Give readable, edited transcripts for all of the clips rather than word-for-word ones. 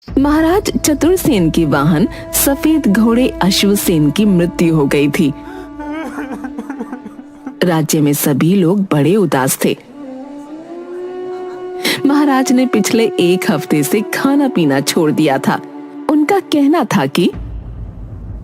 महाराज चतुरसेन के वाहन सफेद घोड़े अश्वसेन की मृत्यु हो गई थी। राज्य में सभी लोग बड़े उदास थे। महाराज ने पिछले 1 हफ्ते से खाना पीना छोड़ दिया था। उनका कहना था कि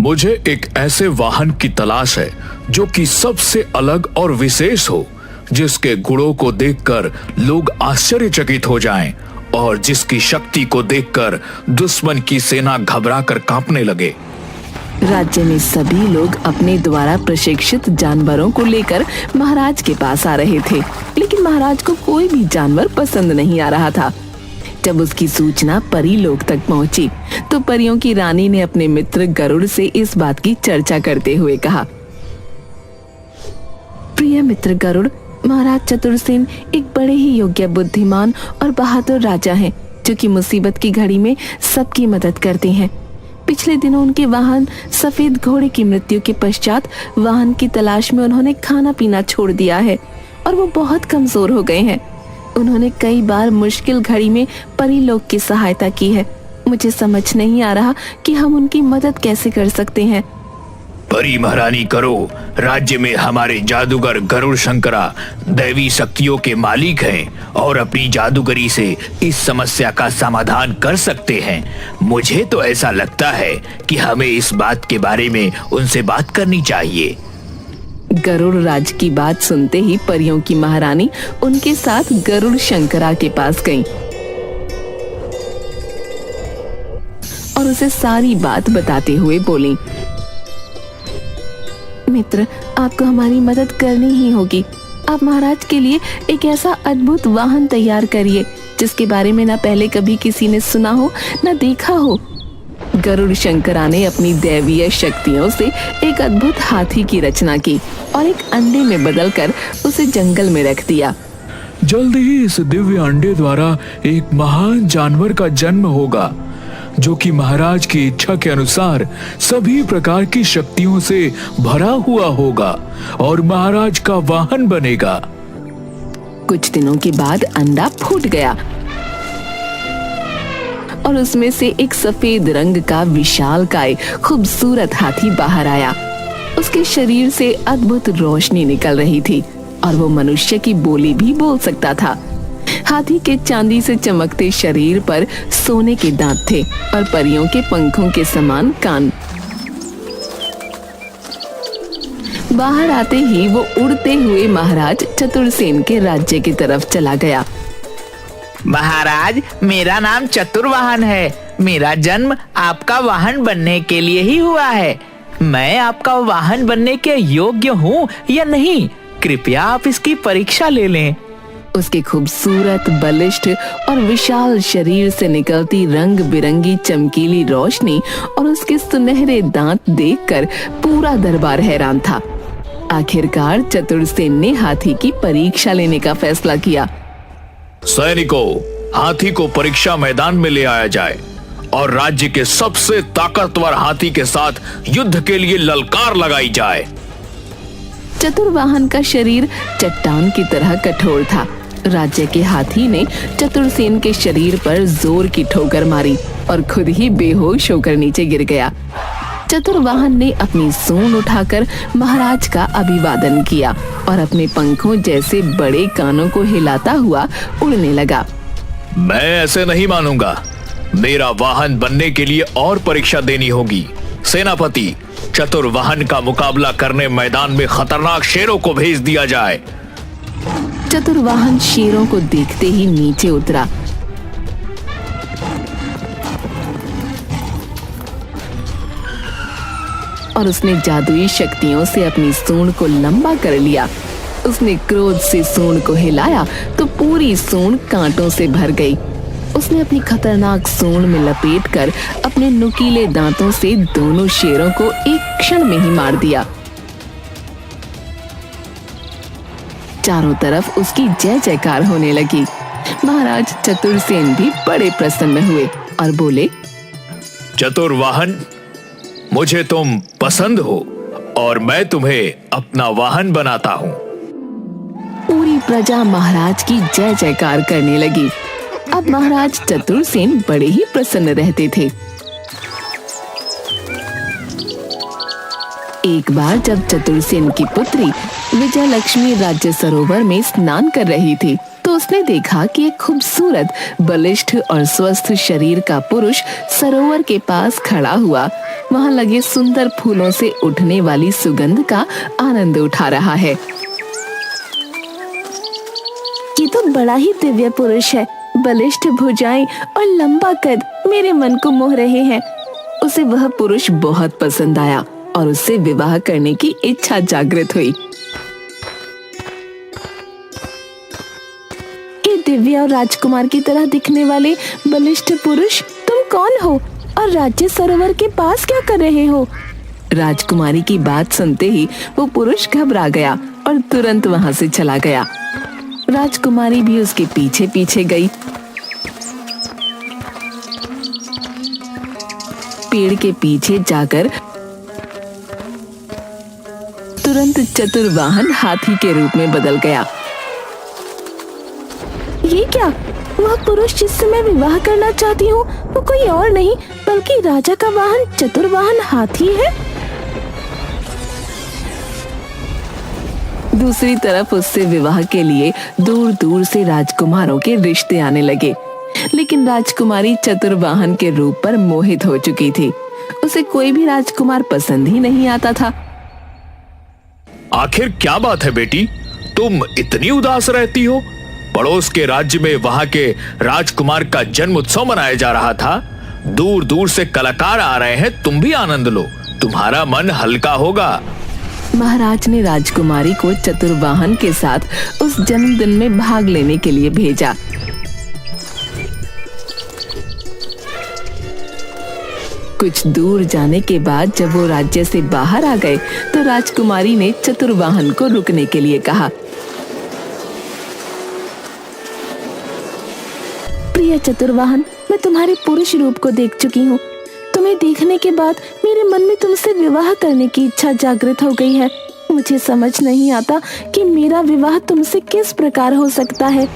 मुझे एक ऐसे वाहन की तलाश है जो कि सबसे अलग और विशेष हो, जिसके गुणों को देखकर लोग आश्चर्यचकित हो जाएं और जिसकी शक्ति को देखकर दुश्मन की सेना घबराकर कांपने लगे। राज्य में सभी लोग अपने द्वारा प्रशिक्षित जानवरों को लेकर महाराज के पास आ रहे थे, लेकिन महाराज को कोई भी जानवर पसंद नहीं आ रहा था। जब उसकी सूचना परी लोक तक पहुंची, तो परियों की रानी ने अपने मित्र गरुड़ से इस बात की चर्चा करते हुए कहा, प्रिय मित्र गरुड़, महाराज चतुरसेन एक बड़े ही योग्य, बुद्धिमान और बहादुर राजा हैं, जो कि मुसीबत की घड़ी में सबकी मदद करते हैं। पिछले दिनों उनके वाहन सफेद घोड़े की मृत्यु के पश्चात वाहन की तलाश में उन्होंने खाना पीना छोड़ दिया है और वो बहुत कमजोर हो गए हैं। उन्होंने कई बार मुश्किल घड़ी में परीलोक की सहायता की है। मुझे समझ नहीं आ रहा कि हम उनकी मदद कैसे कर सकते हैं। परी महारानी करो, राज्य में हमारे जादूगर गरुड़ शंकरा दैवी शक्तियों के मालिक हैं और अपनी जादूगरी से इस समस्या का समाधान कर सकते हैं। मुझे तो ऐसा लगता है कि हमें इस बात के बारे में उनसे बात करनी चाहिए। गरुड़ राज की बात सुनते ही परियों की महारानी उनके साथ गरुड़ शंकरा के पास गईं और उसे सारी बात बताते हुए बोली, मित्र, आपको हमारी मदद करनी ही होगी। आप महाराज के लिए एक ऐसा अद्भुत वाहन तैयार करिए जिसके बारे में ना पहले कभी किसी ने सुना हो ना देखा हो। गरुड़ शंकरा ने अपनी दैवीय शक्तियों से एक अद्भुत हाथी की रचना की और एक अंडे में बदलकर उसे जंगल में रख दिया। जल्द ही इस दिव्य अंडे द्वारा एक महान जानवर का जन्म होगा, जो कि महाराज की इच्छा के अनुसार सभी प्रकार की शक्तियों से भरा हुआ होगा और महाराज का वाहन बनेगा। कुछ दिनों के बाद अंडा फूट गया और उसमें से एक सफेद रंग का विशालकाय खूबसूरत हाथी बाहर आया। उसके शरीर से अद्भुत रोशनी निकल रही थी और वो मनुष्य की बोली भी बोल सकता था। हाथी के चांदी से चमकते शरीर पर सोने के दांत थे और परियों के पंखों के समान कान। बाहर आते ही वो उड़ते हुए महाराज चतुरसेन के राज्य की तरफ चला गया। महाराज, मेरा नाम चतुर्वाहन है। मेरा जन्म आपका वाहन बनने के लिए ही हुआ है। मैं आपका वाहन बनने के योग्य हूँ या नहीं, कृपया आप इसकी परीक्षा ले लें। उसके खूबसूरत, बलिष्ठ और विशाल शरीर से निकलती रंग बिरंगी चमकीली रोशनी और उसके सुनहरे दांत देखकर पूरा दरबार हैरान था। आखिरकार चतुरसेन ने हाथी की परीक्षा लेने का फैसला किया। सैनिकों, हाथी को परीक्षा मैदान में ले आया जाए और राज्य के सबसे ताकतवर हाथी के साथ युद्ध के लिए ललकार लगाई जाए। चतुर्वाहन का शरीर चट्टान की तरह कठोर था। राज्य के हाथी ने चतुरसेन के शरीर पर जोर की ठोकर मारी और खुद ही बेहोश होकर नीचे गिर गया। चतुर्वाहन ने अपनी सूंड उठाकर महाराज का अभिवादन किया और अपने पंखों जैसे बड़े कानों को हिलाता हुआ उड़ने लगा। मैं ऐसे नहीं मानूंगा। मेरा वाहन बनने के लिए और परीक्षा देनी होगी। सेनापति, चतुर्वाहन का मुकाबला करने मैदान में खतरनाक शेरों को भेज दिया जाए। चतुर्वाहन शेरों को देखते ही नीचे उतरा। और उसने जादुई शक्तियों से अपनी सूंड को लंबा कर लिया। उसने क्रोध से सूंड को हिलाया तो पूरी सूंड कांटों से भर गई। उसने अपनी खतरनाक सूंड में लपेटकर अपने नुकीले दांतों से दोनों शेरों को एक क्षण में ही मार दिया। चारों तरफ उसकी जय जयकार होने लगी। महाराज चतुरसेन भी बड़े प्रसन्न हुए और बोले, चतुर्वाहन, मुझे तुम पसंद हो और मैं तुम्हें अपना वाहन बनाता हूँ। पूरी प्रजा महाराज की जय जयकार करने लगी। अब महाराज चतुरसेन बड़े ही प्रसन्न रहते थे। एक बार जब चतुरसेन की पुत्री विजय लक्ष्मी राज्य सरोवर में स्नान कर रही थी तो उसने देखा कि एक खूबसूरत, बलिष्ठ और स्वस्थ शरीर का पुरुष सरोवर के पास खड़ा हुआ वहां लगे सुंदर फूलों से उठने वाली सुगंध का आनंद उठा रहा है। ये तो बड़ा ही दिव्य पुरुष है। बलिष्ठ भुजाएं और लंबा कद मेरे मन को मोह रहे हैं। उसे वह पुरुष बहुत पसंद आया और उससे विवाह करने की इच्छा जागृत हुई। ये दिव्य और राजकुमार की तरह दिखने वाले बलिष्ठ पुरुष, तुम कौन हो और राज्य सरोवर के पास क्या कर रहे हो? राजकुमारी की बात सुनते ही वो पुरुष घबरा गया और तुरंत वहां से चला गया। राजकुमारी भी उसके पीछे पीछे गई। पेड़ के पीछे जाकर तुरंत चतुर्वाहन हाथी के रूप में बदल गया। ये क्या? वह पुरुष जिससे मैं विवाह करना चाहती हूँ वो कोई और नहीं बल्कि राजा का वाहन चतुर्वाहन हाथी है। दूसरी तरफ उससे विवाह के लिए दूर दूर से राजकुमारों के रिश्ते आने लगे, लेकिन राजकुमारी चतुर्वाहन के रूप पर मोहित हो चुकी थी। उसे कोई भी राजकुमार पसंद ही नहीं आता था। आखिर क्या बात है बेटी, तुम इतनी उदास रहती हो? पड़ोस के राज्य में वहां के राजकुमार का जन्म उत्सव मनाया जा रहा था। दूर दूर से कलाकार आ रहे हैं, तुम भी आनंद लो, तुम्हारा मन हल्का होगा। महाराज ने राजकुमारी को चतुर्वाहन के साथ उस जन्मदिन में भाग लेने के लिए भेजा। कुछ दूर जाने के बाद जब वो राज्य से बाहर आ गए तो राजकुमारी ने चतुर्वाहन को रुकने के लिए कहा। प्रिय चतुर्वाहन, मैं तुम्हारे पुरुष रूप को देख चुकी हूँ। तुम्हें देखने के बाद मेरे मन में तुमसे विवाह करने की इच्छा जागृत हो गई है। मुझे समझ नहीं आता कि मेरा विवाह तुमसे किस प्रकार हो सकता है।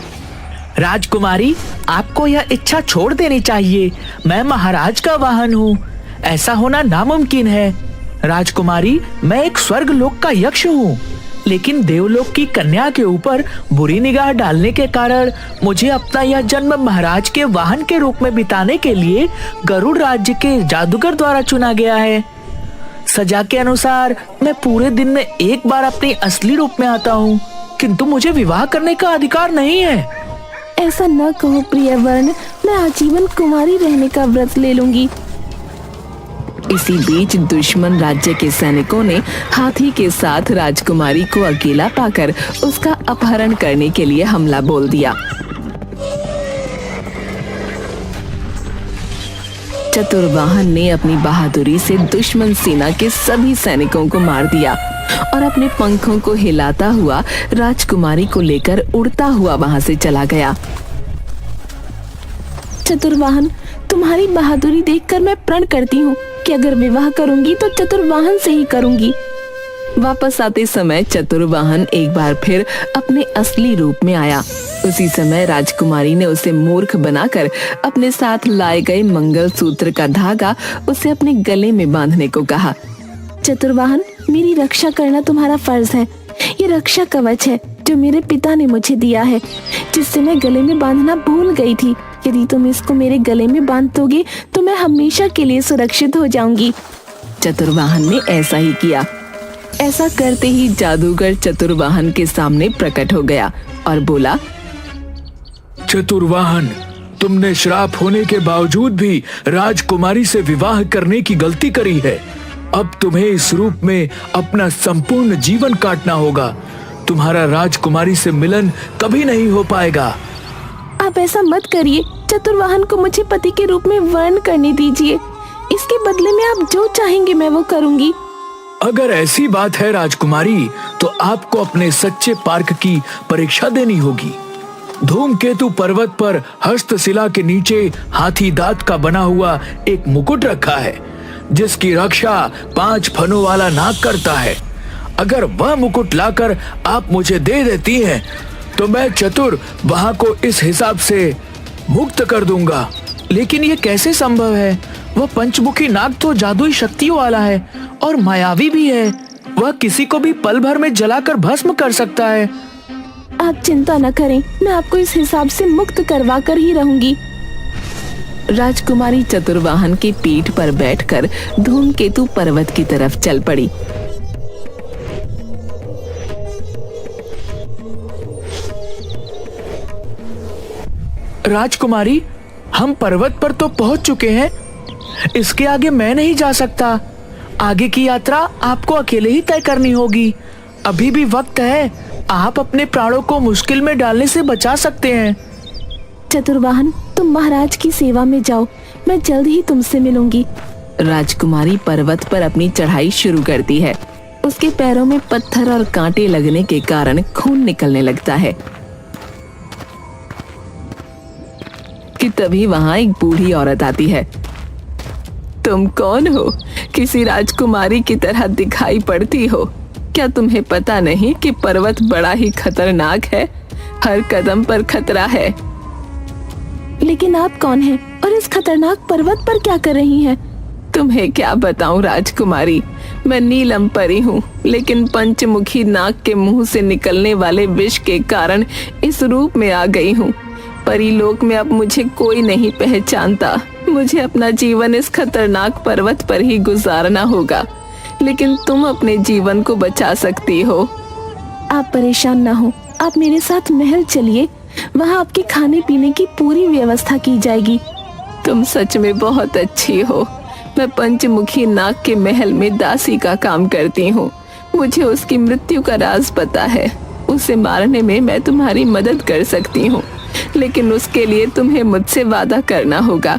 राजकुमारी, आपको यह इच्छा छोड़ देनी चाहिए। मैं महाराज का वाहन हूँ, ऐसा होना नामुमकिन है। राजकुमारी, मैं एक स्वर्ग लोक का यक्ष हूँ, लेकिन देवलोक की कन्या के ऊपर बुरी निगाह डालने के कारण मुझे अपना यह जन्म महाराज के वाहन के रूप में बिताने के लिए गरुड़ राज्य के जादूगर द्वारा चुना गया है। सजा के अनुसार मैं पूरे दिन में एक बार अपने असली रूप में आता हूँ, किंतु मुझे विवाह करने का अधिकार नहीं है। ऐसा न कहो प्रिय वर्ण, मैं आजीवन कुमारी रहने का व्रत ले लूंगी। इसी बीच दुश्मन राज्य के सैनिकों ने हाथी के साथ राजकुमारी को अकेला पाकर उसका अपहरण करने के लिए हमला बोल दिया। चतुर्वाहन ने अपनी बहादुरी से दुश्मन सेना के सभी सैनिकों को मार दिया और अपने पंखों को हिलाता हुआ राजकुमारी को लेकर उड़ता हुआ वहां से चला गया। चतुर्वाहन, तुम्हारी बहादुरी देखकर मैं प्रण करती हूँ कि अगर विवाह करूंगी तो चतुर्वाहन से ही करूंगी। वापस आते समय चतुर्वाहन एक बार फिर अपने असली रूप में आया। उसी समय राजकुमारी ने उसे मूर्ख बनाकर अपने साथ लाए गए मंगलसूत्र का धागा उसे अपने गले में बांधने को कहा। चतुर्वाहन, मेरी रक्षा करना तुम्हारा फर्ज है। ये रक्षा कवच है जो मेरे पिता ने मुझे दिया है, जिससे मैं गले में बांधना भूल गई थी। यदि तुम इसको मेरे गले में बांध दोगे तो मैं हमेशा के लिए सुरक्षित हो जाऊंगी। चतुर्वाहन ने ऐसा ही किया। ऐसा करते ही जादूगर चतुर्वाहन के सामने प्रकट हो गया और बोला, चतुर्वाहन, तुमने श्राप होने के बावजूद भी राजकुमारी से विवाह करने की गलती करी है। अब तुम्हें इस रूप में अपना संपूर्ण जीवन काटना होगा। तुम्हारा राजकुमारी से मिलन कभी नहीं हो पाएगा। आप ऐसा मत करिए। चतुर्वाहन को मुझे पति के रूप में वर्ण करने दीजिए। इसके बदले में आप जो चाहेंगे मैं वो करूंगी। अगर ऐसी बात है राजकुमारी, तो आपको अपने सच्चे पार्क की परीक्षा देनी होगी। धूमकेतु पर्वत पर हस्तशिला के नीचे हाथी दांत का बना हुआ एक मुकुट रखा है, जिसकी रक्षा 5 फनों वाला नाग करता है। अगर वह मुकुट लाकर आप मुझे दे देती हैं, तो मैं चतुर वहां को इस हिसाब से मुक्त कर दूंगा। लेकिन ये कैसे संभव है? वह पंचमुखी नाग तो जादुई शक्तियों वाला है और मायावी भी है। वह किसी को भी पल भर में जलाकर भस्म कर सकता है। आप चिंता न करें, मैं आपको इस हिसाब से मुक्त करवा कर ही रहूंगी। राजकुमारी चतुर्वाहन की पीठ पर बैठकर धूमकेतु पर्वत की तरफ चल पड़ी। राजकुमारी, हम पर्वत पर तो पहुंच चुके हैं। इसके आगे मैं नहीं जा सकता। आगे की यात्रा आपको अकेले ही तय करनी होगी। अभी भी वक्त है, आप अपने प्राणों को मुश्किल में डालने से बचा सकते हैं। चतुर्वाहन, तुम महाराज की सेवा में जाओ, मैं जल्द ही तुमसे मिलूंगी। राजकुमारी पर्वत पर अपनी चढ़ाई शुरू करती है। उसके पैरों में पत्थर और कांटे लगने के कारण खून निकलने लगता है कि तभी वहां एक बूढ़ी औरत आती है। तुम कौन हो? किसी राजकुमारी की तरह दिखाई पड़ती हो। क्या तुम्हें पता नहीं कि पर्वत बड़ा ही खतरनाक है? हर कदम पर खतरा है। लेकिन आप कौन हैं और इस खतरनाक पर्वत पर क्या कर रही हैं? तुम्हें क्या बताऊं राजकुमारी, मैं नीलम परी हूँ, लेकिन पंचमुखी नाग के मुंह से निकलने वाले विष के कारण इस रूप में आ गई हूँ। परीलोक में अब मुझे कोई नहीं पहचानता। मुझे अपना जीवन इस खतरनाक पर्वत पर ही गुजारना होगा, लेकिन तुम अपने जीवन को बचा सकती हो। आप परेशान ना हो, आप मेरे साथ महल चलिए, वहाँ आपके खाने पीने की पूरी व्यवस्था की जाएगी। तुम सच में बहुत अच्छी हो। मैं पंचमुखी नाग के महल में दासी का काम करती हूँ। मुझे उसकी मृत्यु का राज पता है। उसे मारने में मैं तुम्हारी मदद कर सकती हूँ, लेकिन उसके लिए तुम्हें मुझसे वादा करना होगा।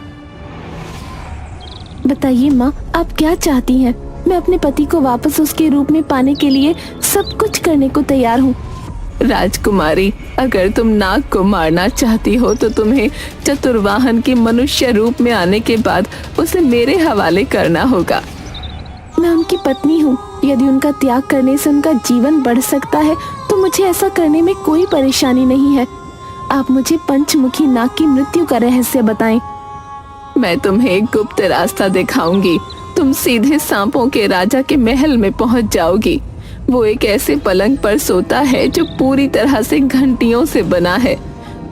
बताइए माँ, आप क्या चाहती हैं? मैं अपने पति को वापस उसके रूप में पाने के लिए सब कुछ करने को तैयार हूँ। राजकुमारी, अगर तुम नाग को मारना चाहती हो तो तुम्हें चतुर्वाहन के मनुष्य रूप में आने के बाद उसे मेरे हवाले करना होगा। मैं उनकी पत्नी हूँ। यदि उनका त्याग करने से उनका जीवन बढ़ सकता है तो मुझे ऐसा करने में कोई परेशानी नहीं है। आप मुझे पंचमुखी नाग की मृत्यु का रहस्य बताएं। मैं तुम्हें एक गुप्त रास्ता दिखाऊंगी। तुम सीधे सांपों के राजा के महल में पहुंच जाओगी। वो एक ऐसे पलंग पर सोता है जो पूरी तरह से घंटियों से बना है।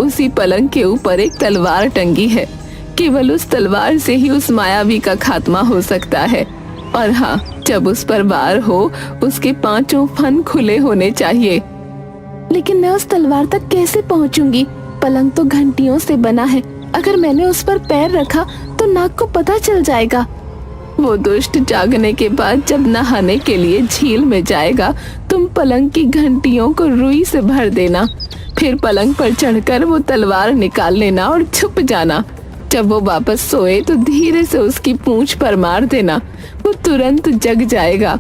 उसी पलंग के ऊपर एक तलवार टंगी है। केवल उस तलवार से ही उस मायावी का खात्मा हो सकता है। और हाँ, जब उस पर वार हो उसके 5 फन खुले होने चाहिए। लेकिन मैं उस तलवार तक कैसे पहुंचूंगी? पलंग तो घंटियों से बना है। अगर मैंने उस पर पैर रखा तो नाग को पता चल जाएगा। वो दुष्ट जागने के बाद जब नहाने के लिए झील में जाएगा, तुम पलंग की घंटियों को रुई से भर देना। फिर पलंग पर चढ़कर वो तलवार निकाल लेना और छुप जाना। जब वो वापस सोए तो धीरे से उसकी पूंछ पर मार देना। वो तुरंत जग जाएगा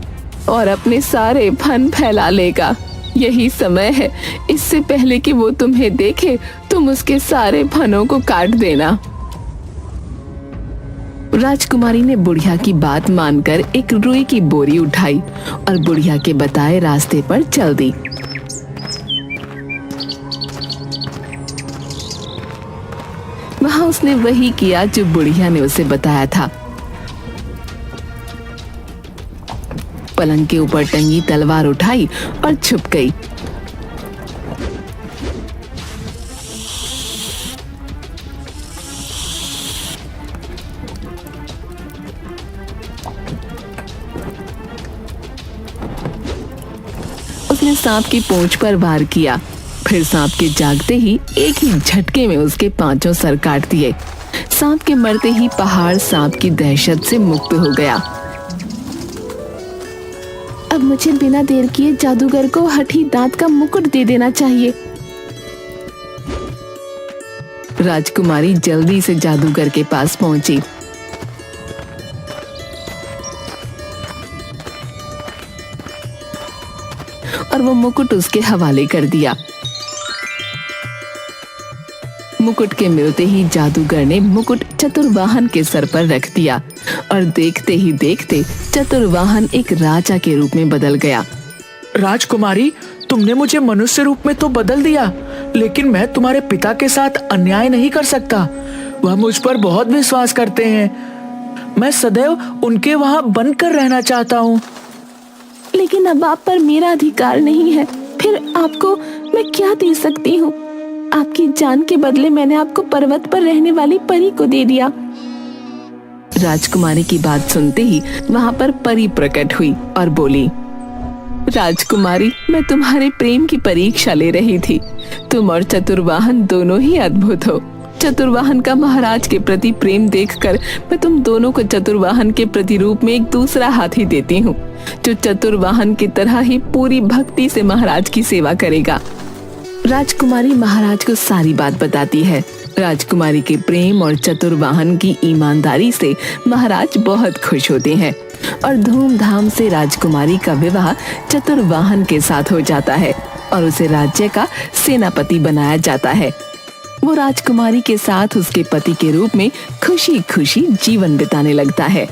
और अपने सारे फन फैला लेगा। यही समय है। इससे पहले कि वो तुम्हें देखे, तुम उसके सारे फनों को काट देना। राजकुमारी ने बुढ़िया की बात मानकर एक रुई की बोरी उठाई और बुढ़िया के बताए रास्ते पर चल दी। वहां उसने वही किया जो बुढ़िया ने उसे बताया था। पलंग के ऊपर टंगी तलवार उठाई और छुप गई। उसने सांप की पूंछ पर वार किया। फिर सांप के जागते ही एक ही झटके में उसके 5 सर काट दिए। सांप के मरते ही पहाड़ सांप की दहशत से मुक्त हो गया। अब मुझे बिना देर किए जादूगर को हठी दांत का मुकुट दे देना चाहिए। राजकुमारी जल्दी से जादूगर के पास पहुंची। और वो मुकुट उसके हवाले कर दिया। मुकुट के मिलते ही जादूगर ने मुकुट चतुर्वाहन के सर पर रख दिया और देखते ही देखते चतुर्वाहन एक राजा के रूप में बदल गया। राजकुमारी, तुमने मुझे मनुष्य रूप में तो बदल दिया, लेकिन मैं तुम्हारे पिता के साथ अन्याय नहीं कर सकता। वह मुझ पर बहुत विश्वास करते हैं। मैं सदैव उनके वहाँ बनकर रहना चाहता हूँ। लेकिन अब आप पर मेरा अधिकार नहीं है, फिर आपको मैं क्या दे सकती हूँ? आपकी जान के बदले मैंने आपको पर्वत पर रहने वाली परी को दे दिया। राजकुमारी की बात सुनते ही वहाँ पर परी प्रकट हुई और बोली, राजकुमारी, मैं तुम्हारे प्रेम की परीक्षा ले रही थी। तुम और चतुर्वाहन दोनों ही अद्भुत हो। चतुर्वाहन का महाराज के प्रति प्रेम देखकर मैं तुम दोनों को चतुर्वाहन के प्रतिरूप में एक दूसरा हाथी देती हूँ, जो चतुर्वाहन की तरह ही पूरी भक्ति से महाराज की सेवा करेगा। राजकुमारी महाराज को सारी बात बताती है। राजकुमारी के प्रेम और चतुर्वाहन की ईमानदारी से महाराज बहुत खुश होते हैं और धूमधाम से राजकुमारी का विवाह चतुर्वाहन के साथ हो जाता है और उसे राज्य का सेनापति बनाया जाता है। वो राजकुमारी के साथ उसके पति के रूप में खुशी खुशी जीवन बिताने लगता है।